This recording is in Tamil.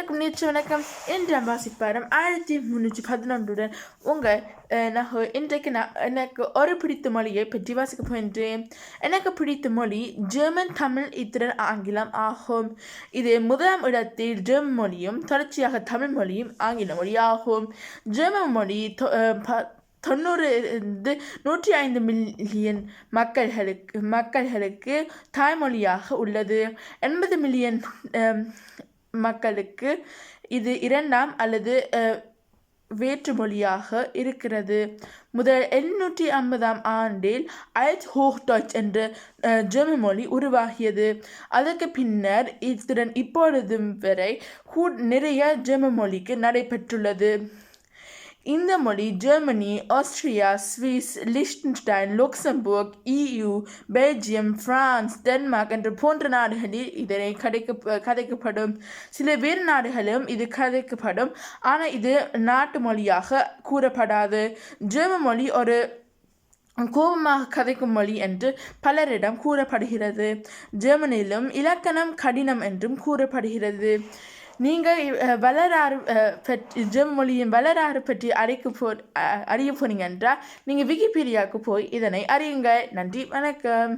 அனைவருக்கும் நேற்று வணக்கம். இன்றாம் வாசிப்பாடம் 1311 உங்கள் இன்றைக்கு எனக்கு ஒரு பிடித்த மொழியை பற்றி வாசிக்க போகின்றேன். எனக்கு பிடித்த மொழி ஜெர்மன், தமிழ், இத்திரன், ஆங்கிலம் ஆகும். இது முதலாம் இடத்தில் ஜெர்மன் மொழியும் தொடர்ச்சியாக தமிழ் மொழியும் ஆங்கில மொழி ஆகும். ஜெர்மன் மொழி 105 மில்லியன் மக்களுக்கு தாய்மொழியாக உள்ளது. 80 மில்லியன் மக்களுக்கு இது இரண்டாம் அல்லது வேற்றுமொழியாக இருக்கிறது. முதல் 850 ஆண்டில் அல்ட் ஹோச்டவுச் என்ற ஜெர்மன் மொழி உருவாகியது. அதற்கு பின்னர் இப்பொழுதும் வரை நிறைய ஜெர்மன் மொழிக்கு நடைபெற்றுள்ளது. இந்த மொழி ஜெர்மனி, ஆஸ்திரியா, சுவிஸ், லிechtenstein, Luxembourg, EU, Belgium, France, Denmark என்ற போன்ற நாடுகளில் இதனை கதைக்கப்படும். சில வேறு நாடுகளிலும் இது கதைக்கப்படும். ஆனால் இது நாட்டு மொழியாக கூறப்படாது. ஜெர்மன் மொழி ஒரு கோபமாக கதைக்கும் மொழி என்று பலரிடம் கூறப்படுகிறது. ஜெர்மனியிலும் இலக்கணம் கடினம் என்றும் கூறப்படுகிறது. நீங்கள் ஜெர்மன் மொழியின் வரலாறு பற்றி அறிய போனீங்க என்றால் நீங்கள் விக்கிபீடியாவுக்கு போய் இதனை அறியுங்கள். நன்றி, வணக்கம்.